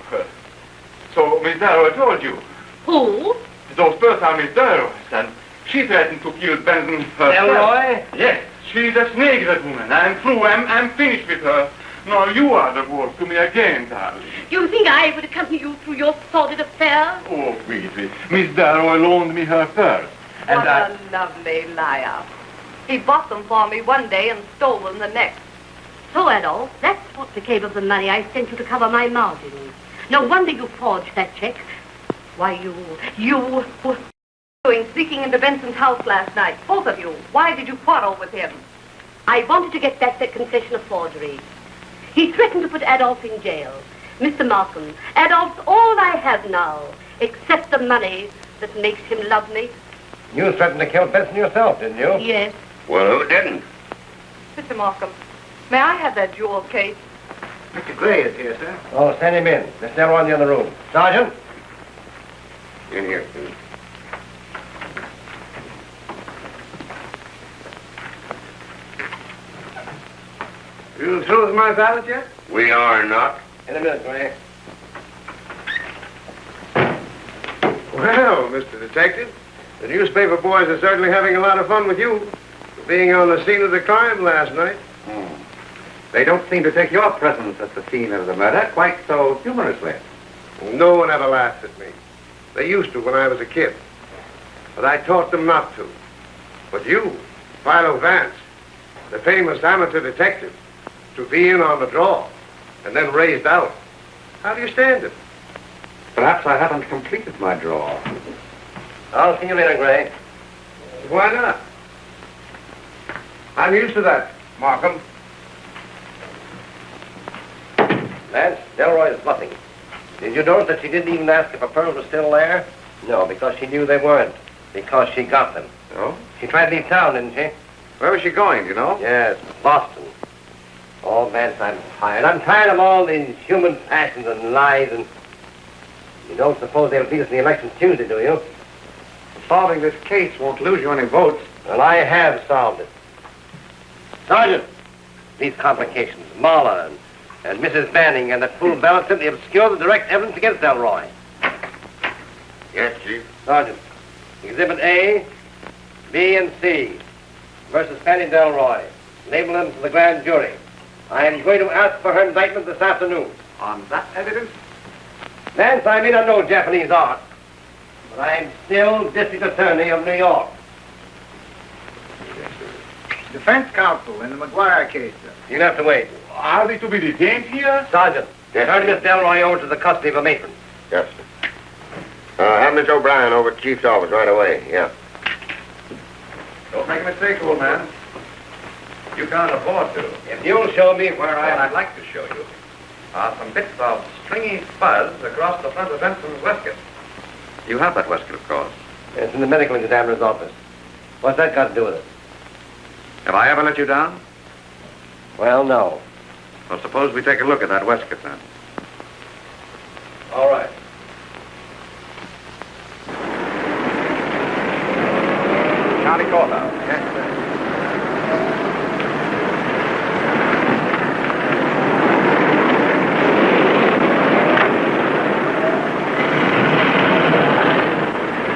so Miss Darrow told you. Who? Those birds are Miss Darrow's, and she threatened to kill Benson herself. Elroy? Yes, she's a snake, that woman. I'm through. I'm finished with her. No, you are the wolf to me again, darling. You think I would accompany you through your sordid affairs? Oh, Weasley, Miss Darrow loaned me her purse. What a lovely liar. He bought them for me one day and stole them the next. So, Adolf, that's what became of the money I sent you to cover my margins. No wonder you forged that check. Why, you were Sneaking into Benson's house last night, both of you. Why did you quarrel with him? I wanted to get back that confession of forgery. He threatened to put Adolf in jail. Mr. Markham, Adolf's all I have now, except the money that makes him love me. You threatened to kill Benson yourself, didn't you? Yes. Well, who didn't? Mr. Markham, may I have that jewel case? Mr. Gray is here, sir. Oh, send him in. Miss Delroy in the other room. Sergeant? In here, please. You through with my ballot yet? We are not. In a minute, Gray. Well, Mr. Detective, the newspaper boys are certainly having a lot of fun with you for being on the scene of the crime last night. They don't seem to take your presence at the scene of the murder quite so humorously. No one ever laughed at me. They used to when I was a kid. But I taught them not to. But you, Philo Vance, the famous amateur detective, to be in on the draw and then raised out. How do you stand it? Perhaps I haven't completed my draw. I'll see you later, Gray. Why not? I'm used to that, Markham. Vance, Delroy is bluffing. Did you notice that she didn't even ask if her pearls were still there? No, because she knew they weren't. Because she got them. Oh? She tried to leave town, didn't she? Where was she going, do you know? Yes, Boston. Oh, Vance, I'm tired. I'm tired of all these human passions and lies and... You don't suppose they'll beat us in the election Tuesday, do you? Solving this case won't lose you any votes. Well, I have solved it. Sergeant, these complications, Marla and Mrs. Banning and that fool Ballard simply obscure the direct evidence against Delroy. Yes, Chief. Sergeant, Exhibit A, B, and C versus Fanny Delroy. Label them to the grand jury. I am going to ask for her indictment this afternoon. On that evidence? Vance, I may not know Japanese art, but I'm still District Attorney of New York. Defense counsel in the McGuire case, sir. You'll have to wait. Are they to be detained here? Sergeant, Yes, turn sir. Miss Delroy over to the custody of a matron. Yes, sir. Have Miss O'Brien over at Chief's office right away. Yeah. Don't make a mistake, old man. You can't afford to. If you'll show me where What I'd like to show you are some bits of stringy fuzz across the front of Benson's waistcoat. You have that waistcoat, of course. It's in the medical examiner's office. What's that got to do with it? Have I ever let you down? Well, no. Well, suppose we take a look at that waistcoat then. All right. County Courthouse. Yes, sir.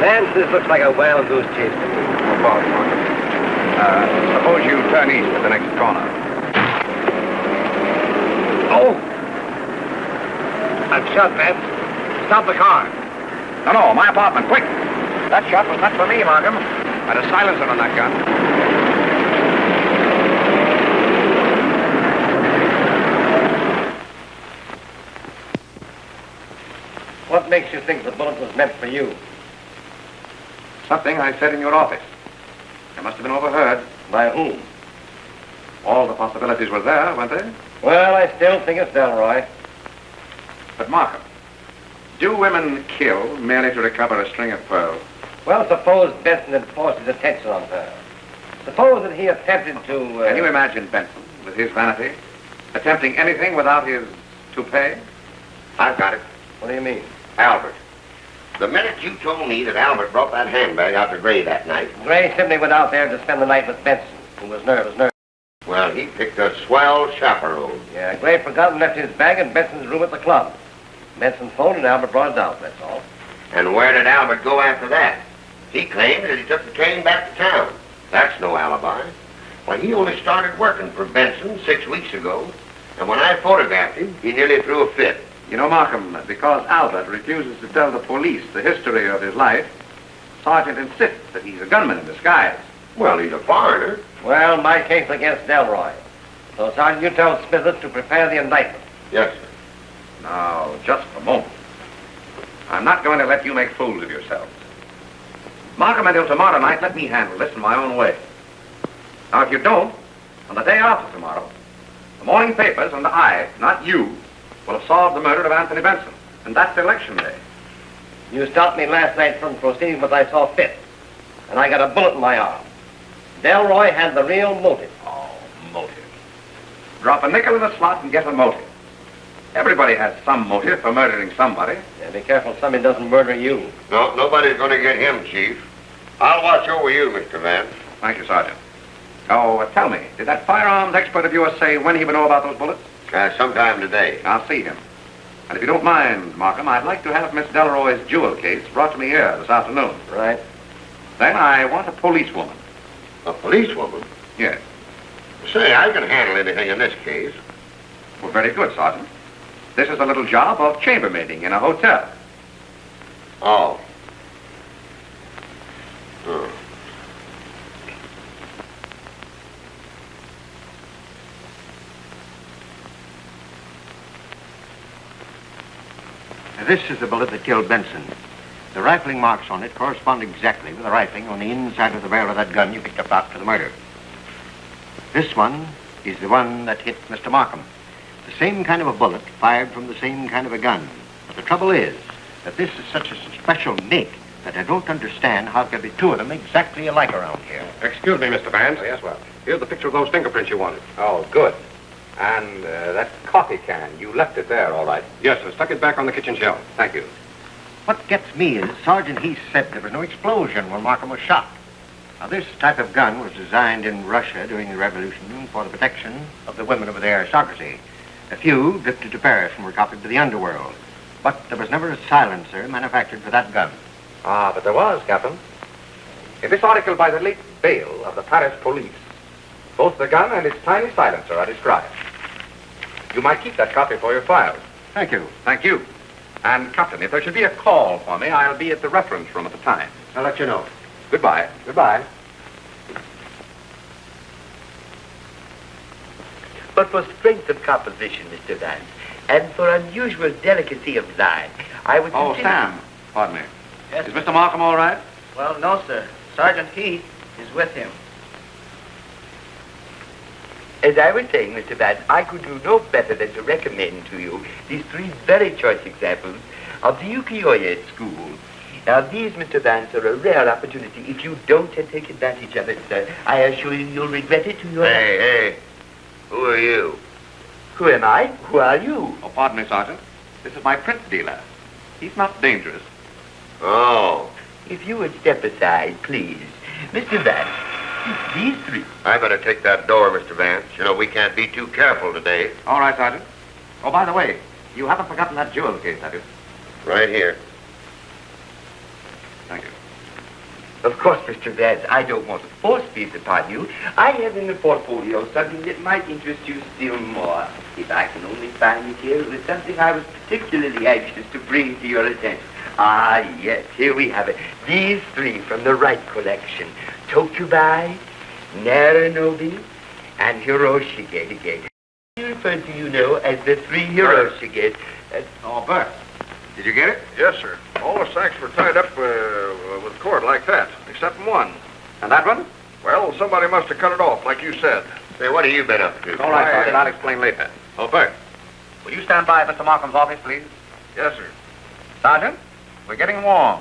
Vance, this looks like a wild goose chase to me. Suppose you turn east at the next corner. Oh! I'm shot, Vance. Stop the car. No, my apartment, quick! That shot was not for me, Markham. I had a silencer on that gun. What makes you think the bullet was meant for you? Something I said in your office. I must have been overheard. By whom? All the possibilities were there, weren't they? Well, I still think it's Delroy. But Markham, do women kill merely to recover a string of pearls? Well, suppose Benson had forced his attention on her. Suppose that he attempted to... Can you imagine Benson, with his vanity, attempting anything without his toupee? I've got it. What do you mean? Albert. The minute you told me that Albert brought that handbag out to Gray that night, Gray simply went out there to spend the night with Benson, who was nervous. well, he picked a swell chaperone. Yeah, Gray forgot and left his bag in Benson's room at the club. Benson phoned and Albert brought it out, that's all. And where did Albert go after that? He claimed that he took the train back to town. That's no alibi. Why, he only started working for Benson 6 weeks ago, And when I photographed him, he nearly threw a fit. You know, Markham, because Albert refuses to tell the police the history of his life, Sergeant insists that he's a gunman in disguise. Well, he's a foreigner. Well, my case against Delroy. So, Sergeant, you tell Smithers to prepare the indictment. Yes, sir. Now, just a moment. I'm not going to let you make fools of yourselves. Markham, until tomorrow night, let me handle this in my own way. Now, if you don't, on the day after tomorrow, the morning papers and I, not you, will have solved the murder of Anthony Benson. And that's election day. You stopped me last night from proceeding what I saw fit. And I got a bullet in my arm. Delroy had the real motive. Oh, motive. Drop a nickel in a slot and get a motive. Everybody has some motive for murdering somebody. Yeah, be careful somebody doesn't murder you. No, nobody's going to get him, Chief. I'll watch over you, Mr. Vance. Thank you, Sergeant. Oh, tell me, did that firearms expert of yours say when he would know about those bullets? Sometime today. I'll see him. And if you don't mind, Markham, I'd like to have Miss Delroy's jewel case brought to me here this afternoon. Right. Then I want a policewoman. A policewoman? Yes. Say, I can handle anything in this case. Well, very good, Sergeant. This is a little job of chambermaiding in a hotel. Oh. This is the bullet that killed Benson. The rifling marks on it correspond exactly with the rifling on the inside of the barrel of that gun you picked up after the murder. This one is the one that hit Mr. Markham. The same kind of a bullet fired from the same kind of a gun. But the trouble is that this is such a special make that I don't understand how there can be two of them exactly alike around here. Excuse me, Mr. Vance. Yes, well. Here's the picture of those fingerprints you wanted. Oh, good. And that coffee can, you left it there, all right. Yes, sir. Stuck it back on the kitchen shelf. Thank you. What gets me is Sergeant Heath said there was no explosion when Markham was shot. Now, this type of gun was designed in Russia during the Revolution for the protection of the women of the aristocracy. A few drifted to Paris and were copied to the underworld. But there was never a silencer manufactured for that gun. Ah, but there was, Captain. In this article by the late Bale of the Paris police, both the gun and its tiny silencer are described. You might keep that copy for your files. Thank you. Thank you. And, Captain, if there should be a call for me, I'll be at the reference room at the time. I'll let you know. Goodbye. Goodbye. But for strength of composition, Mr. Vance, and for unusual delicacy of line, I would Oh, consider... Sam. Pardon me. Yes. Is Mr. Markham all right? Well, no, sir. Sergeant Heath is with him. As I was saying, Mr. Vance, I could do no better than to recommend to you these three very choice examples of the ukiyo-e school. Now, these, Mr. Vance, are a rare opportunity. If you don't take advantage of it, sir, I assure you you'll regret it to your... Hey. Who are you? Who am I? Who are you? Oh, pardon me, Sergeant. This is my print dealer. He's not dangerous. Oh. If you would step aside, please. Mr. Vance, these three. I better take that door, Mr. Vance. You know, we can't be too careful today. All right, Sergeant. Oh, by the way, you haven't forgotten that jewel case, have you? Right here. Thank you. Of course, Mr. Vance, I don't want to force these upon you. I have in the portfolio something that might interest you still more. If I can only find it here, it was something I was particularly anxious to bring to your attention. Ah, yes, here we have it. These three from the right collection. Tokubai, Naranobi, and Hiroshige. You refer to, you know, as the three Hiroshige. Oh, Bert. Did you get it? Yes, sir. All the sacks were tied up with cord like that, except one. And that one? Well, somebody must have cut it off, like you said. Say, what have you been up to? All right, Sergeant. I'll explain later. Oh, Bert. Will you stand by at Mr. Markham's office, please? Yes, sir. Sergeant, we're getting warm.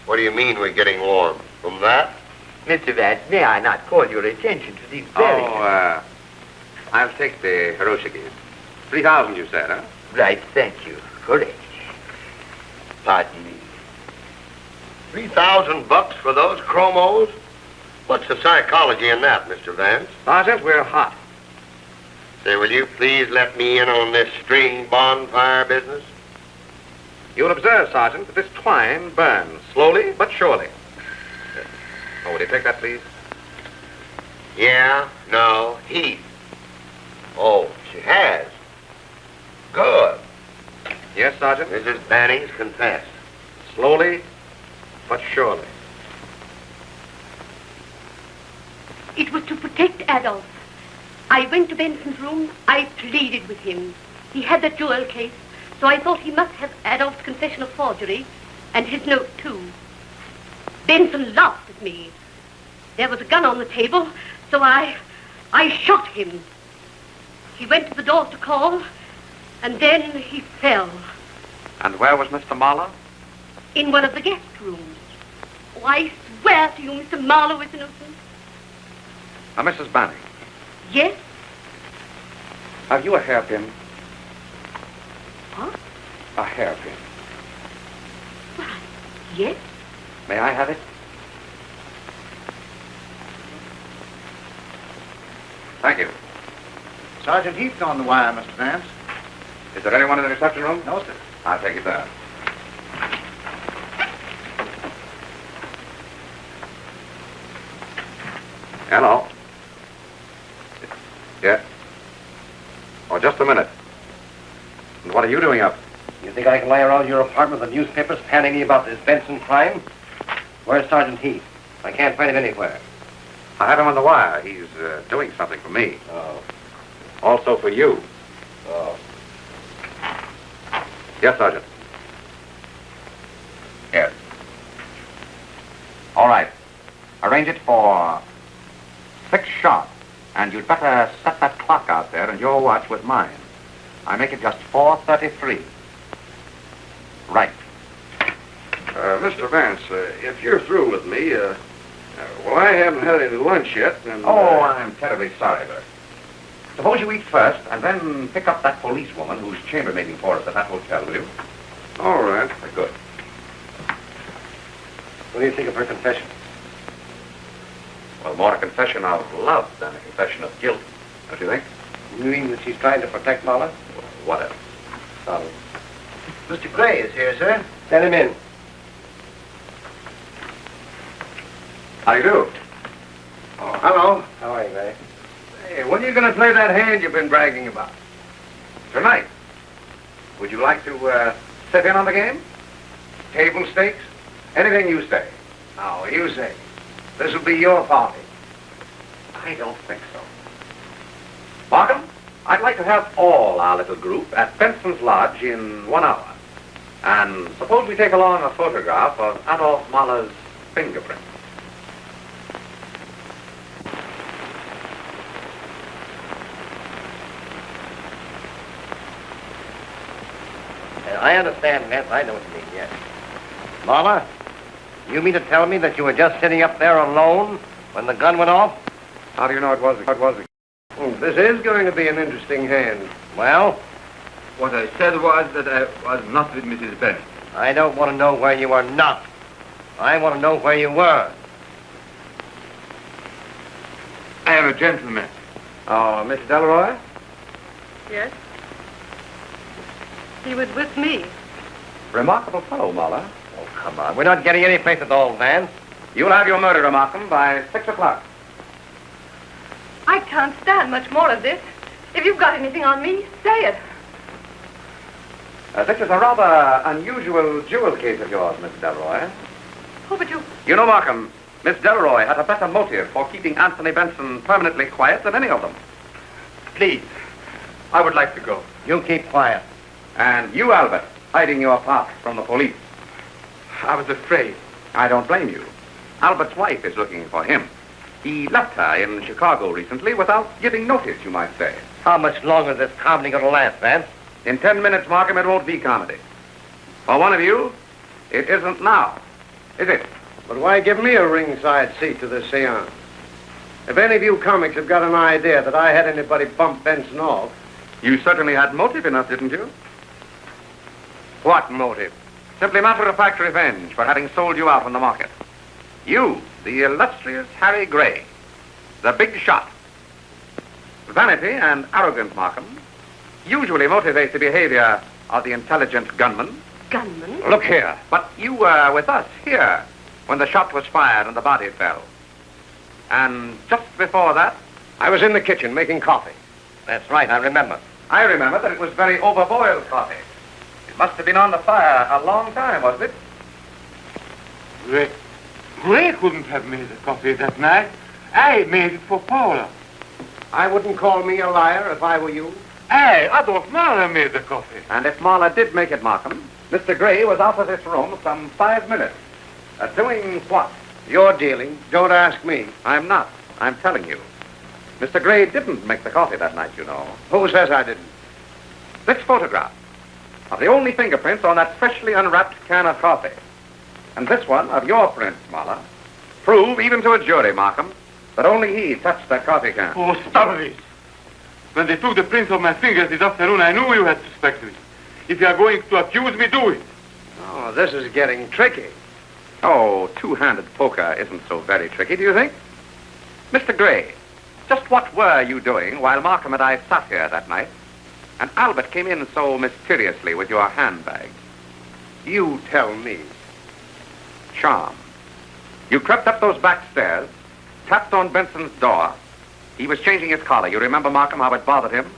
What do you mean we're getting warm? From that? Mr. Vance, may I not call your attention to these very... I'll take the Hiroshiges. 3,000, you said, huh? Right, thank you. Correct. Pardon me. $3,000 for those chromos? What's the psychology in that, Mr. Vance? Sergeant, we're hot. Say, will you please let me in on this string bonfire business? You'll observe, Sergeant, that this twine burns slowly but surely. Oh, will you take that, please? Yeah, no, Heath. Oh, She has. Good. Yes, Sergeant? Mrs. Banning's confessed. Slowly, but surely. It was to protect Adolf. I went to Benson's room. I pleaded with him. He had that jewel case, so I thought he must have Adolf's confession of forgery and his note, too. Benson laughed at me. There was a gun on the table, so I shot him. He went to the door to call, and then he fell. And where was Mr. Marlowe? In one of the guest rooms. Oh, I swear to you, Mr. Marlowe is innocent. Now, Mrs. Banning, Yes? have you a hairpin? What? A hairpin. Why, yes? May I have it? Thank you. Sergeant Heath on the wire, Mr. Vance. Is there anyone in the reception room? No, sir. I'll take it there. Hello. Yes. Oh, just a minute. And what are you doing up? You think I can lie around your apartment with the newspapers panning me about this Benson crime? Where's Sergeant Heath? I can't find him anywhere. I have him on the wire. He's doing something for me. Oh. Also for you. Oh. Yes, Sergeant. Yes. All right. Arrange it for 6 sharp. And you'd better set that clock out there and your watch with mine. I make it just 4:33. Right. Mr. Vance, if you're through with me, well, I haven't had any lunch yet, and... Oh, I'm terribly sorry, Bert. Suppose you eat first, and then pick up that policewoman who's chambermaiding for us at that hotel, will you? All right. Good. What do you think of her confession? Well, more a confession of love than a confession of guilt, don't you think? You mean that she's trying to protect Paula? What else? Sorry. Mr. Gray is here, sir. Send him in. How do you do? Oh, hello. How are you, Gray? Hey, when are you going to play that hand you've been bragging about? Tonight. Would you like to sit in on the game? Table stakes? Anything you say. Oh, you say. This will be your party. I don't think so. Markham, I'd like to have all our little group at Benson's Lodge in 1 hour. And suppose we take along a photograph of Adolf Mahler's fingerprint. I understand, Vance. I know what you mean, yes. Marla, you mean to tell me that you were just sitting up there alone when the gun went off? How do you know it was? This is going to be an interesting hand. Well, What I said was that I was not with Mrs. Bennett. I don't want to know where you are not. I want to know where you were. I am a gentleman. Oh, Miss Delroy? Yes? He was with me. Remarkable fellow, Mahler. Oh, come on. We're not getting any place at all, Vance. You'll have your murderer, Markham, by 6 o'clock. I can't stand much more of this. If you've got anything on me, say it. This is a rather unusual jewel case of yours, Miss Delroy. Oh, but you... You know, Markham, Miss Delroy had a better motive for keeping Anthony Benson permanently quiet than any of them. Please, I would like to go. You keep quiet. And you, Albert, hiding your part from the police. I was afraid. I don't blame you. Albert's wife is looking for him. He left her in Chicago recently without giving notice, you might say. How much longer is this comedy going to last, Vance? In 10 minutes, Markham, it won't be comedy. For one of you, it isn't now, is it? But why give me a ringside seat to this seance? If any of you comics have got an idea that I had anybody bump Benson off... You certainly had motive enough, didn't you? What motive? Simply matter-of-fact revenge for having sold you out on the market. You, the illustrious Harry Gray, the big shot. Vanity and arrogance, Markham, usually motivate the behavior of the intelligent gunman. Gunman? Look here. But you were with us here when the shot was fired and the body fell. And just before that... I was in the kitchen making coffee. That's right, I remember. I remember that it was very overboiled coffee. It must have been on the fire a long time, wasn't it? Ray couldn't have made the coffee that night. I made it for Paula. I wouldn't call me a liar if I were you. Adolf Mahler made the coffee. And if Mahler did make it, Markham, Mr. Gray was out of this room some 5 minutes. Doing what? You're dealing. Don't ask me. I'm not. I'm telling you. Mr. Gray didn't make the coffee that night, you know. Who says I didn't? This photograph of the only fingerprints on that freshly unwrapped can of coffee, and this one of your prints, Mahler, prove even to a jury, Markham, that only he touched that coffee can. Oh, stop this. When they took the prints of my fingers this afternoon, I knew you had suspected me. If you are going to accuse me, do it. Oh, this is getting tricky. Oh, two-handed poker isn't so very tricky, do you think? Mr. Gray, just what were you doing while Markham and I sat here that night, and Albert came in so mysteriously with your handbag? You tell me. Charm. You crept up those back stairs, tapped on Benson's door. He was changing his collar. You remember, Markham, how it bothered him?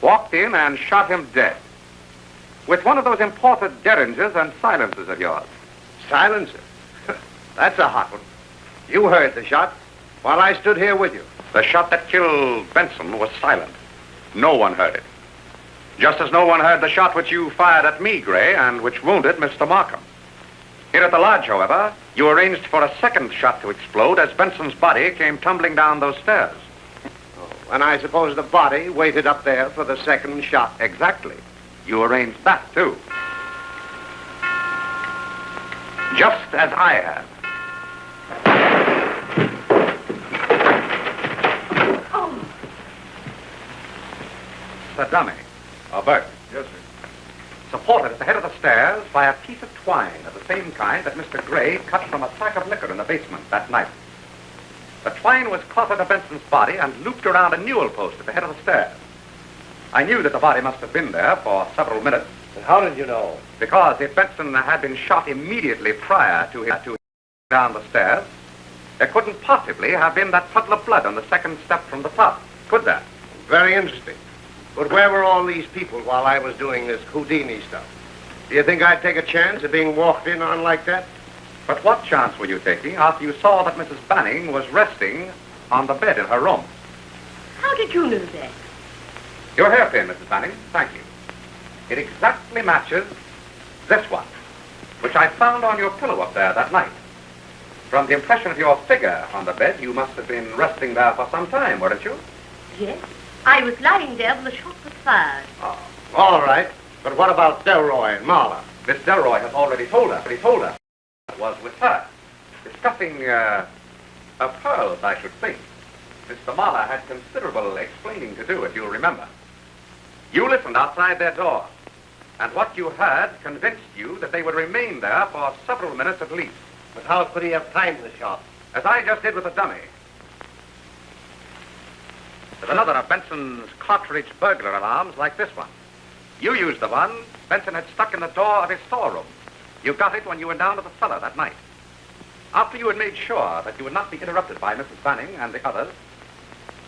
Walked in and shot him dead with one of those imported derringers and silencers of yours. Silencer? That's a hot one. You heard the shot while I stood here with you. The shot that killed Benson was silent. No one heard it. Just as no one heard the shot which you fired at me, Gray, and which wounded Mr. Markham. Here at the lodge, however, you arranged for a second shot to explode as Benson's body came tumbling down those stairs. Oh, and I suppose the body waited up there for the second shot. Exactly. You arranged that, too. Just as I had. Oh. The dummy. Bert. Yes, sir. Supported at the head of the stairs by a piece of twine of the same kind that Mr. Gray cut from a sack of liquor in the basement that night. The twine was caught to Benson's body and looped around a newel post at the head of the stairs. I knew that the body must have been there for several minutes. And how did you know? Because if Benson had been shot immediately prior to him down the stairs, there couldn't possibly have been that puddle of blood on the second step from the top, could there? Very interesting. But where were all these people while I was doing this Houdini stuff? Do you think I'd take a chance of being walked in on like that? But what chance were you taking after you saw that Mrs. Banning was resting on the bed in her room? How did you know that? Your hairpin, Mrs. Banning. Thank you. It exactly matches this one, which I found on your pillow up there that night. From the impression of your figure on the bed, you must have been resting there for some time, weren't you? Yes. I was lying there when the shot was fired. Oh, all right. But what about Delroy and Mahler? Miss Delroy has already told us. He told us it was with her, discussing pearls, I should think. Mr. Mahler had considerable explaining to do, if you'll remember. You listened outside their door, and what you heard convinced you that they would remain there for several minutes at least. But how could he have timed the shot? As I just did with the dummy. There's another of Benson's cartridge burglar alarms like this one. You used the one Benson had stuck in the door of his storeroom. You got it when you went down to the cellar that night. After you had made sure that you would not be interrupted by Mrs. Banning and the others,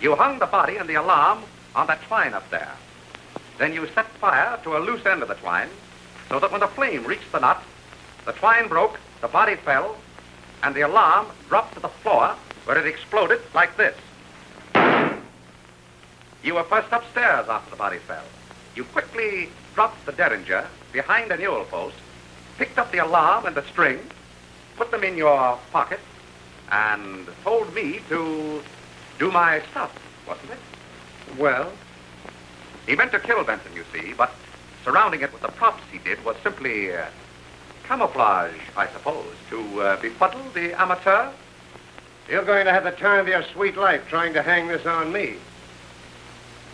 you hung the body and the alarm on that twine up there. Then you set fire to a loose end of the twine so that when the flame reached the nut, the twine broke, the body fell, and the alarm dropped to the floor where it exploded like this. You were first upstairs after the body fell. You quickly dropped the derringer behind a newel post, picked up the alarm and the string, put them in your pocket, and told me to do my stuff, wasn't it? Well? He meant to kill Benson, you see, but surrounding it with the props he did was simply camouflage, I suppose, to befuddle the amateur. You're going to have the time of your sweet life trying to hang this on me.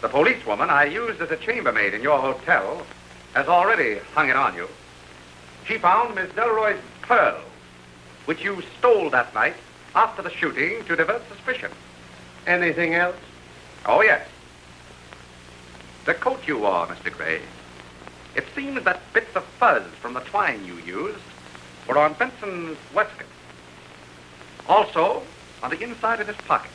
The policewoman I used as a chambermaid in your hotel has already hung it on you. She found Miss Delroy's pearls, which you stole that night after the shooting to divert suspicion. Anything else? Oh, yes. The coat you wore, Mr. Gray. It seems that bits of fuzz from the twine you used were on Benson's waistcoat. Also, on the inside of his pocket.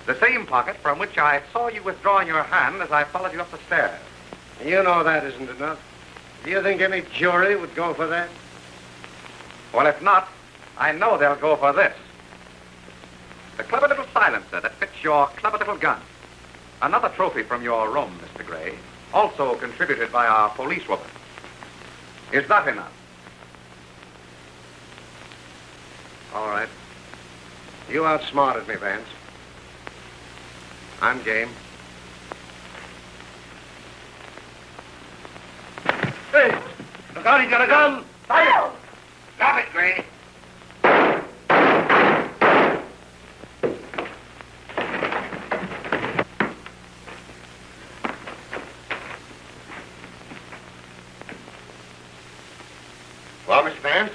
The same pocket from which I saw you withdrawing your hand as I followed you up the stairs. You know that isn't enough. Do you think any jury would go for that? Well, if not, I know they'll go for this. The clever little silencer that fits your clever little gun. Another trophy from your room, Mr. Gray, also contributed by our policewoman. Is that enough? All right. You outsmarted me, Vance. I'm game. Hey, look out, he's got a gun. Fire! Stop it, Gray. Well, Mr. Vance,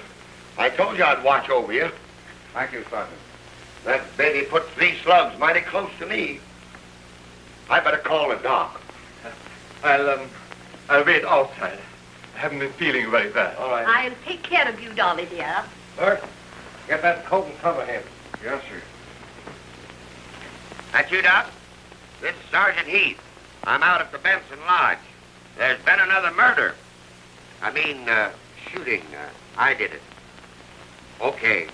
I told you I'd watch over you. Thank you, Sergeant. That baby put 3 slugs mighty close to me. I better call the doc. I'll wait outside. I haven't been feeling very bad. All right. I'll take care of you, Dolly, dear. Bert, get that coat and cover him. Yes, sir. That you, Doc? This is Sergeant Heath. I'm out at the Benson Lodge. There's been another murder. I mean, shooting. I did it. Okay.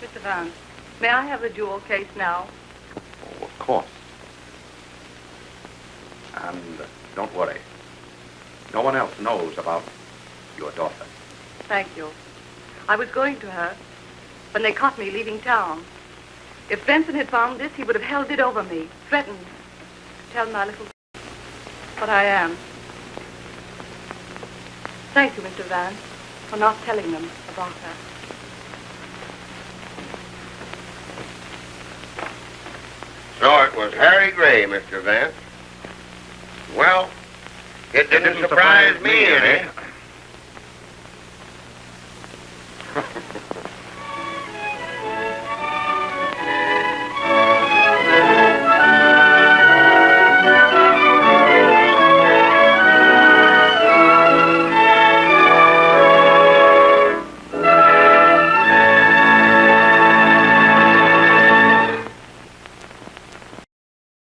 Mr. Vance, may I have the jewel case now? Oh, of course. And don't worry. No one else knows about your daughter. Thank you. I was going to her when they caught me leaving town. If Benson had found this, he would have held it over me, threatened to tell my little... But I am. Thank you, Mr. Vance, for not telling them about her. So it was Harry Gray, Mr. Vance. Well, it didn't surprise me any.